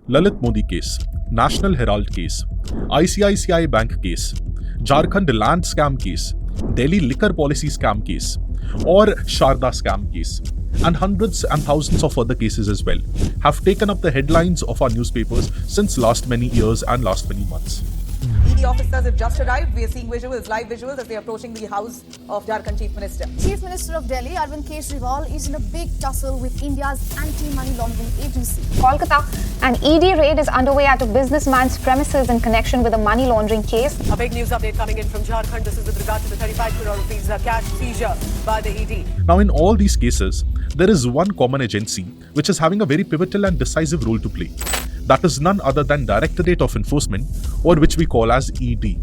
Lalit Modi case, National Herald case, ICICI Bank case, Jharkhand land scam case, Delhi liquor policy scam case, or Sharda scam case, and hundreds and thousands of other cases as well have taken up the headlines of our newspapers since last many years and last many months. ED officers have just arrived. We are seeing visuals, live visuals, as they are approaching the house of Jharkhand Chief Minister. Chief Minister of Delhi, Arvind Kejriwal, is in a big tussle with India's anti-money laundering agency. Kolkata, an ED raid is underway at a businessman's premises in connection with a money laundering case. A big news update coming in from Jharkhand. This is with regard to the 35 crore rupees cash seizure by the ED. Now, in all these cases, there is one common agency which is having a very pivotal and decisive role to play. That is none other than Directorate of Enforcement, or which we call as ED.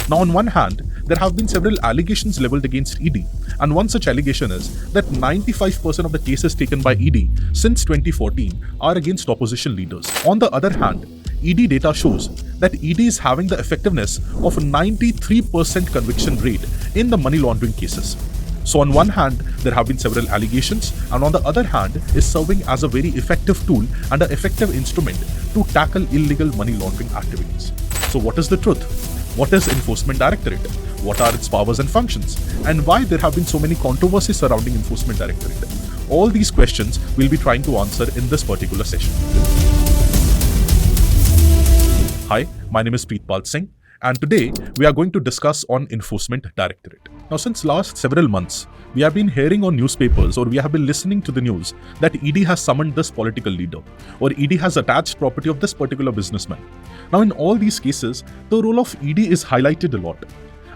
Now, on one hand, there have been several allegations leveled against ED, and one such allegation is that 95% of the cases taken by ED since 2014 are against opposition leaders. On the other hand, ED data shows that ED is having the effectiveness of a 93% conviction rate in the money laundering cases. So on one hand, there have been several allegations, and on the other hand, is serving as a very effective tool and an effective instrument to tackle illegal money laundering activities. So what is the truth? What is Enforcement Directorate? What are its powers and functions? And why there have been so many controversies surrounding Enforcement Directorate? All these questions we'll be trying to answer in this particular session. Hi, my name is Preetpal Singh, and today we are going to discuss on Enforcement Directorate. Now, since last several months, we have been hearing on newspapers, or we have been listening to the news that ED has summoned this political leader, or ED has attached property of this particular businessman. Now, in all these cases, the role of ED is highlighted a lot.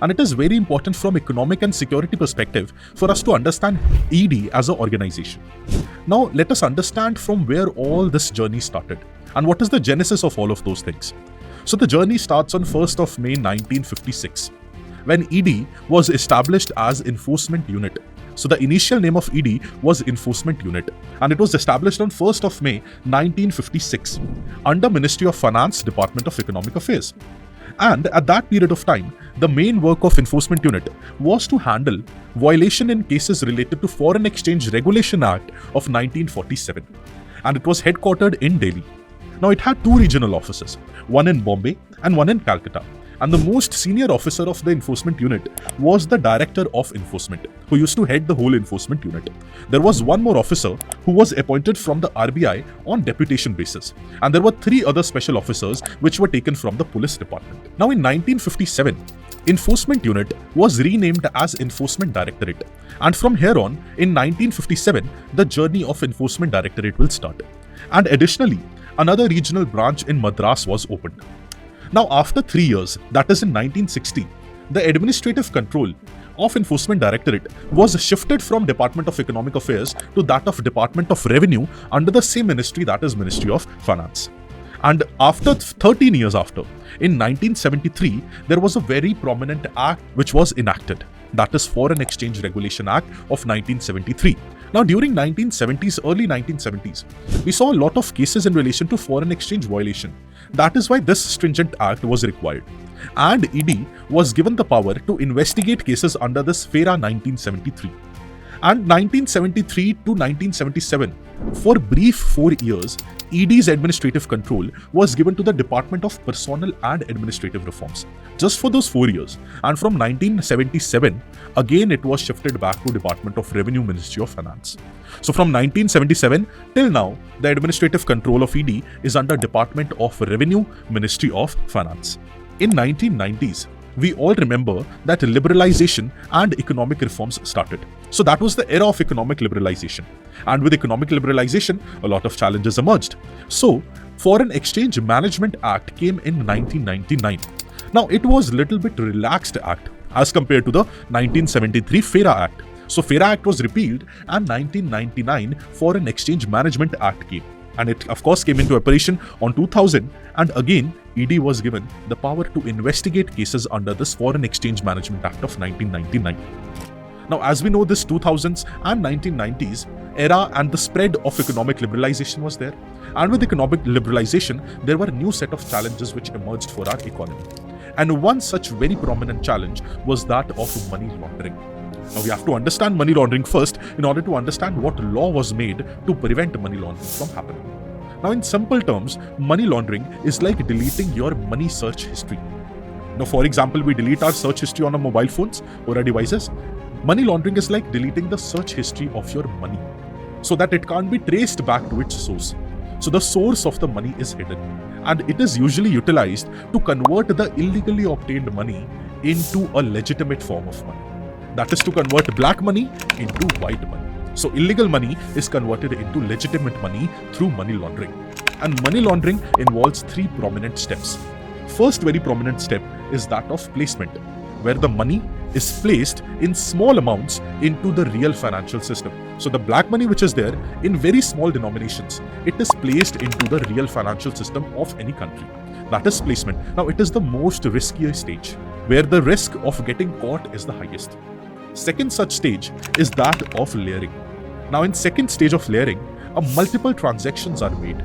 And it is very important from economic and security perspective for us to understand ED as an organization. Now, let us understand from where all this journey started and what is the genesis of all of those things. So the journey starts on 1st of May 1956, when ED was established as Enforcement Unit. So the initial name of ED was Enforcement Unit, and it was established on 1st of May 1956 under Ministry of Finance, Department of Economic Affairs. And at that period of time, the main work of Enforcement Unit was to handle violation in cases related to Foreign Exchange Regulation Act of 1947, and it was headquartered in Delhi. Now, it had two regional offices, one in Bombay and one in Calcutta. And the most senior officer of the Enforcement Unit was the Director of Enforcement, who used to head the whole Enforcement Unit. There was one more officer who was appointed from the RBI on deputation basis. And there were three other special officers which were taken from the police department. Now, in 1957, Enforcement Unit was renamed as Enforcement Directorate. And from here on, in 1957, the journey of Enforcement Directorate will start. And additionally, another regional branch in Madras was opened. Now, after 3 years, that is in 1960, the administrative control of Enforcement Directorate was shifted from Department of Economic Affairs to that of Department of Revenue under the same ministry, that is Ministry of Finance. And after 13 years after, in 1973, there was a very prominent act which was enacted. That is Foreign Exchange Regulation Act of 1973. Now, during 1970s, early 1970s, we saw a lot of cases in relation to foreign exchange violation. That is why this stringent act was required. And ED was given the power to investigate cases under this FERA 1973. And 1973 to 1977, for brief 4 years, ED's administrative control was given to the Department of Personnel and Administrative Reforms, just for those 4 years. And from 1977, again it was shifted back to Department of Revenue, Ministry of Finance. So from 1977 till now, the administrative control of ED is under Department of Revenue, Ministry of Finance. In 1990s, we all remember that liberalization and economic reforms started. So that was the era of economic liberalization. And with economic liberalization, a lot of challenges emerged. So, Foreign Exchange Management Act came in 1999. Now, it was a little bit relaxed act as compared to the 1973 FERA Act. So, FERA Act was repealed and 1999 Foreign Exchange Management Act came. And it, of course, came into operation on 2000, and again, ED was given the power to investigate cases under this Foreign Exchange Management Act of 1999. Now, as we know, this 2000s and 1990s era and the spread of economic liberalization was there. And with economic liberalization, there were a new set of challenges which emerged for our economy. And one such very prominent challenge was that of money laundering. Now, we have to understand money laundering first in order to understand what law was made to prevent money laundering from happening. Now, in simple terms, money laundering is like deleting your money search history. Now, for example, we delete our search history on our mobile phones or our devices. Money laundering is like deleting the search history of your money so that it can't be traced back to its source. So the source of the money is hidden, and it is usually utilized to convert the illegally obtained money into a legitimate form of money. That is to convert black money into white money. So illegal money is converted into legitimate money through money laundering. And money laundering involves three prominent steps. First very prominent step is that of placement, where the money is placed in small amounts into the real financial system. So the black money which is there in very small denominations, it is placed into the real financial system of any country. That is placement. Now it is the most riskier stage, where the risk of getting caught is the highest. Second such stage is that of layering. Now in second stage of layering, multiple transactions are made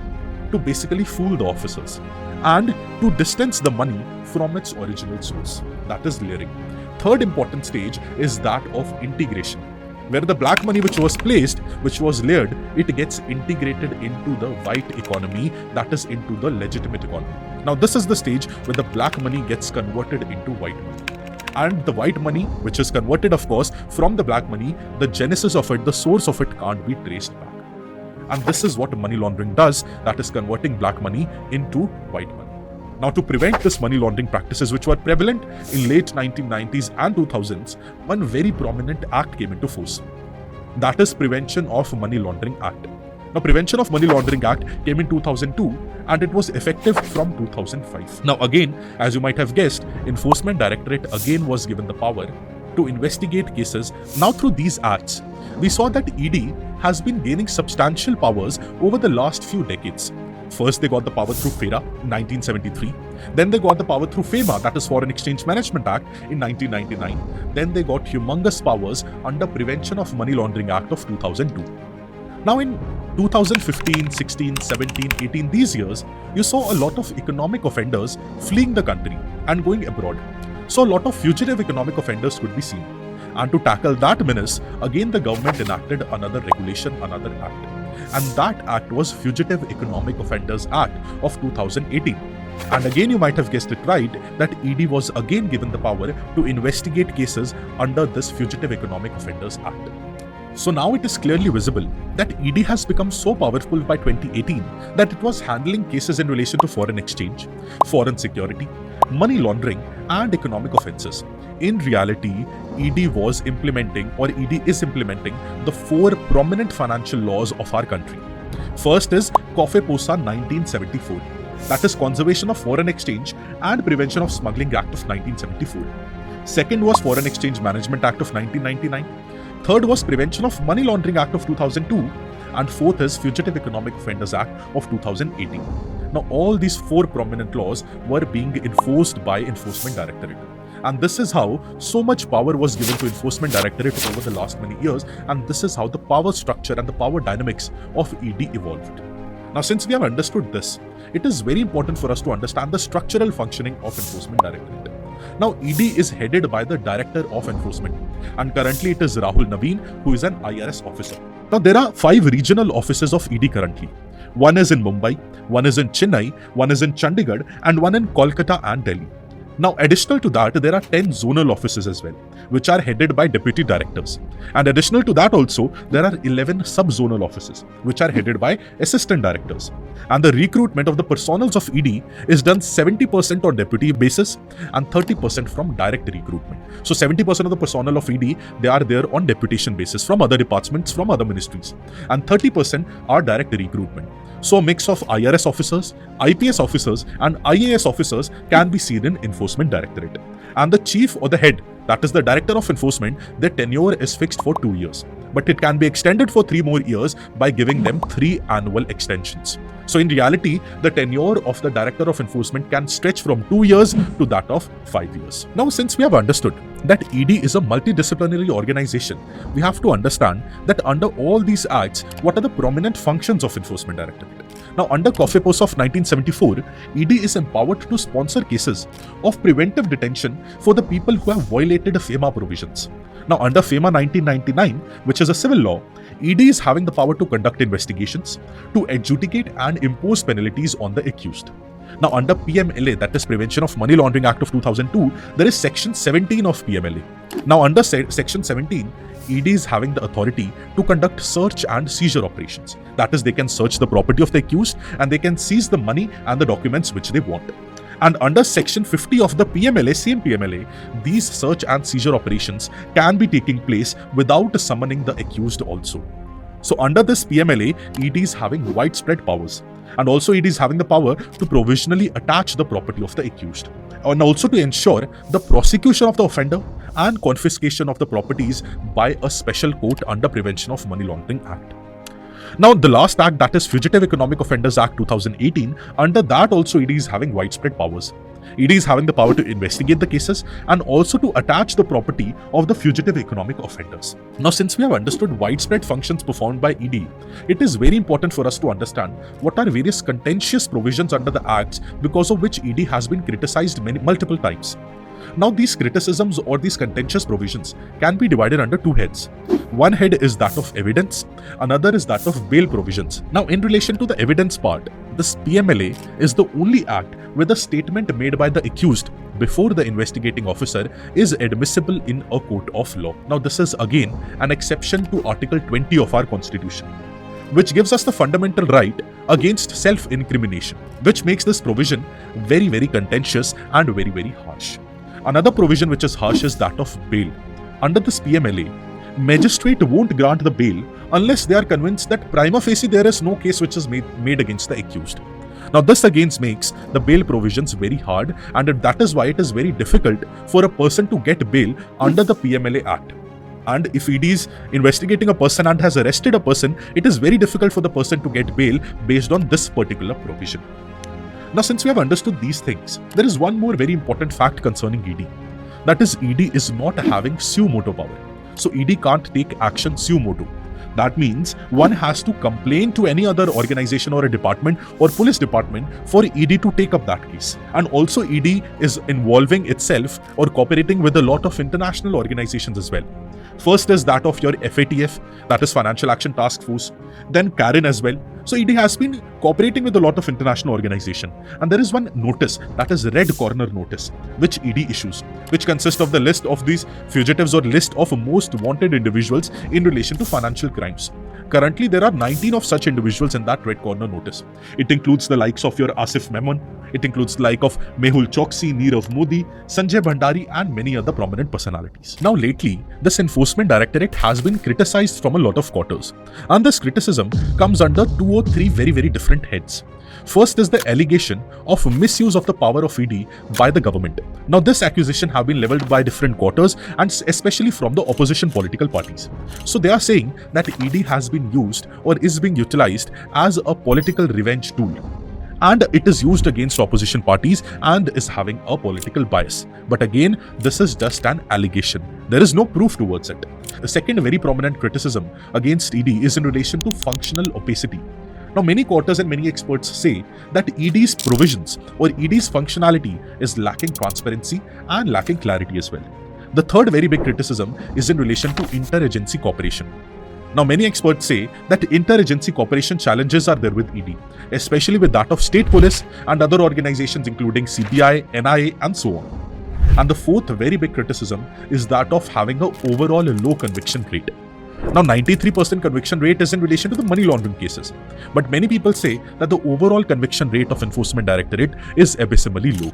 to basically fool the officers and to distance the money from its original source. That is layering. Third important stage is that of integration, where the black money which was placed, which was layered, it gets integrated into the white economy, that is into the legitimate economy. Now this is the stage where the black money gets converted into white money. And the white money, which is converted, of course, from the black money, the genesis of it, the source of it can't be traced back. And this is what money laundering does, that is converting black money into white money. Now, to prevent this money laundering practices which were prevalent in late 1990s and 2000s, one very prominent act came into force. That is Prevention of Money Laundering Act. Now, Prevention of Money Laundering Act came in 2002 and it was effective from 2005. Now, again, as you might have guessed, Enforcement Directorate again was given the power to investigate cases. Now, through these acts, we saw that ED has been gaining substantial powers over the last few decades. First, they got the power through FERA in 1973. Then they got the power through FEMA, that is Foreign Exchange Management Act, in 1999. Then they got humongous powers under Prevention of Money Laundering Act of 2002. Now in 2015, 16, 17, 18, these years, you saw a lot of economic offenders fleeing the country and going abroad. So a lot of fugitive economic offenders could be seen. And to tackle that menace, again the government enacted another regulation, another act. And that act was Fugitive Economic Offenders Act of 2018. And again, you might have guessed it right, that ED was again given the power to investigate cases under this Fugitive Economic Offenders Act. So now it is clearly visible that ED has become so powerful by 2018 that it was handling cases in relation to foreign exchange, foreign security, money laundering, and economic offences. In reality, ED was implementing, or ED is implementing, the four prominent financial laws of our country. First is COFEPOSA 1974, that is Conservation of Foreign Exchange and Prevention of Smuggling Act of 1974. Second was Foreign Exchange Management Act of 1999. Third was Prevention of Money Laundering Act of 2002. And fourth is Fugitive Economic Offenders Act of 2018. Now, all these four prominent laws were being enforced by Enforcement Directorate. And this is how so much power was given to Enforcement Directorate over the last many years. And this is how the power structure and the power dynamics of ED evolved. Now, since we have understood this, it is very important for us to understand the structural functioning of Enforcement Directorate. Now, ED is headed by the Director of Enforcement, and currently it is Rahul Naveen, who is an IRS officer. Now, there are 5 regional offices of ED currently. One is in Mumbai, one is in Chennai, one is in Chandigarh, and one in Kolkata and Delhi. Now, additional to that, there are 10 zonal offices as well, which are headed by deputy directors. And additional to that also, there are 11 sub-zonal offices, which are headed by assistant directors. And the recruitment of the personals of ED is done 70% on deputy basis and 30% from direct recruitment. So 70% of the personnel of ED, they are there on deputation basis from other departments, from other ministries. And 30% are direct recruitment. So a mix of IRS officers, IPS officers, and IAS officers can be seen in Enforcement Directorate. And the chief or the head, that is the Director of Enforcement, their tenure is fixed for 2 years. But it can be extended for 3 more years by giving them 3 annual extensions. So in reality, the tenure of the Director of Enforcement can stretch from 2 years to that of 5 years. Now, since we have understood that ED is a multidisciplinary organization, we have to understand that under all these acts, what are the prominent functions of Enforcement Directorate? Now, under COFEPOSA of 1974, ED is empowered to sponsor cases of preventive detention for the people who have violated FEMA provisions. Now, under FEMA 1999, which is a civil law, ED is having the power to conduct investigations, to adjudicate and impose penalties on the accused. Now, under PMLA, that is Prevention of Money Laundering Act of 2002, there is Section 17 of PMLA. Now, under Section 17, ED is having the authority to conduct search and seizure operations. That is, they can search the property of the accused and they can seize the money and the documents which they want. And under Section 50 of the PMLA, same PMLA, these search and seizure operations can be taking place without summoning the accused also. So under this PMLA, ED is having widespread powers. And also ED is having the power to provisionally attach the property of the accused. And also to ensure the prosecution of the offender and confiscation of the properties by a special court under Prevention of Money Laundering Act. Now, the last act, that is Fugitive Economic Offenders Act 2018, under that also ED is having widespread powers. ED is having the power to investigate the cases and also to attach the property of the fugitive economic offenders. Now, since we have understood widespread functions performed by ED, it is very important for us to understand what are various contentious provisions under the acts because of which ED has been criticized multiple times. Now, these criticisms or these contentious provisions can be divided under two heads. One head is that of evidence, another is that of bail provisions. Now, in relation to the evidence part, this PMLA is the only act where the statement made by the accused before the investigating officer is admissible in a court of law. Now, this is again an exception to Article 20 of our Constitution, which gives us the fundamental right against self-incrimination, which makes this provision very, very contentious and very, very harsh. Another provision which is harsh is that of bail. Under this PMLA, magistrate won't grant the bail unless they are convinced that prima facie there is no case which is made against the accused. Now, this again makes the bail provisions very hard, and that is why it is very difficult for a person to get bail under the PMLA Act. And if ED is investigating a person and has arrested a person, it is very difficult for the person to get bail based on this particular provision. Now, since we have understood these things, there is one more very important fact concerning ED. That is, ED is not having suo motu power. So, ED can't take action suo motu. That means one has to complain to any other organization or a department or police department for ED to take up that case. And also, ED is involving itself or cooperating with a lot of international organizations as well. First is that of your FATF, that is Financial Action Task Force, then Karen as well. So ED has been cooperating with a lot of international organizations. And there is one notice, that is Red Corner Notice, which ED issues, which consists of the list of these fugitives or list of most wanted individuals in relation to financial crimes. Currently, there are 19 of such individuals in that Red Corner Notice. It includes the likes of your Asif Memon, it includes the like of Mehul Choksi, Nirav Modi, Sanjay Bhandari, and many other prominent personalities. Now, lately, this Enforcement Directorate has been criticized from a lot of quarters. And this criticism comes under 2 or 3 very, very different heads. First is the allegation of misuse of the power of ED by the government. Now, this accusation have been leveled by different quarters and especially from the opposition political parties. So they are saying that ED has been used or is being utilized as a political revenge tool. And it is used against opposition parties and is having a political bias. But again, this is just an allegation. There is no proof towards it. The second very prominent criticism against ED is in relation to functional opacity. Now, many quarters and many experts say that ED's provisions or ED's functionality is lacking transparency and lacking clarity as well. The third very big criticism is in relation to interagency cooperation. Now, many experts say that interagency cooperation challenges are there with ED, especially with that of state police and other organizations including CBI, NIA, and so on. And the fourth very big criticism is that of having an overall low conviction rate. Now, 93% conviction rate is in relation to the money laundering cases. But many people say that the overall conviction rate of Enforcement Directorate is abysmally low.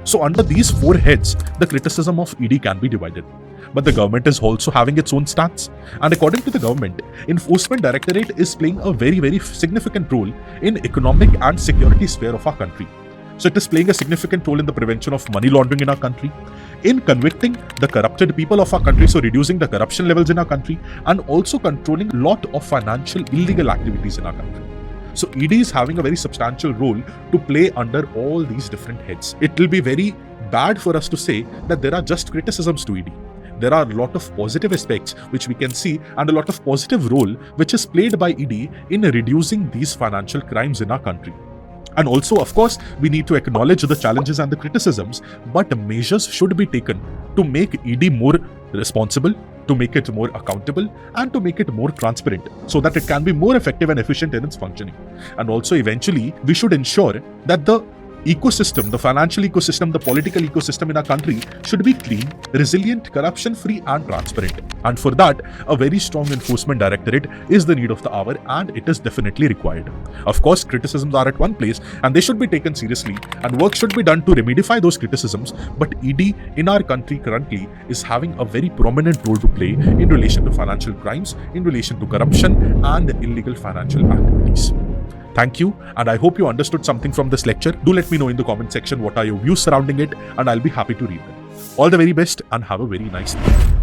So, under these 4 heads, the criticism of ED can be divided. But the government is also having its own stance. And according to the government, Enforcement Directorate is playing a very, very significant role in economic and security sphere of our country. So it is playing a significant role in the prevention of money laundering in our country, in convicting the corrupted people of our country, so reducing the corruption levels in our country, and also controlling a lot of financial illegal activities in our country. So ED is having a very substantial role to play under all these different heads. It will be very bad for us to say that there are just criticisms to ED. There are a lot of positive aspects which we can see and a lot of positive role which is played by ED in reducing these financial crimes in our country. And also, of course, we need to acknowledge the challenges and the criticisms, but measures should be taken to make ED more responsible, to make it more accountable, and to make it more transparent so that it can be more effective and efficient in its functioning. And also, eventually, we should ensure that the ecosystem, the financial ecosystem, the political ecosystem in our country should be clean, resilient, corruption-free, and transparent. And for that, a very strong enforcement directorate is the need of the hour, and it is definitely required. Of course, criticisms are at one place, and they should be taken seriously, and work should be done to remedify those criticisms. But ED in our country currently is having a very prominent role to play in relation to financial crimes, in relation to corruption, and illegal financial activities. Thank you, and I hope you understood something from this lecture. Do let me know in the comment section what are your views surrounding it, and I'll be happy to read them. All the very best, and have a very nice day.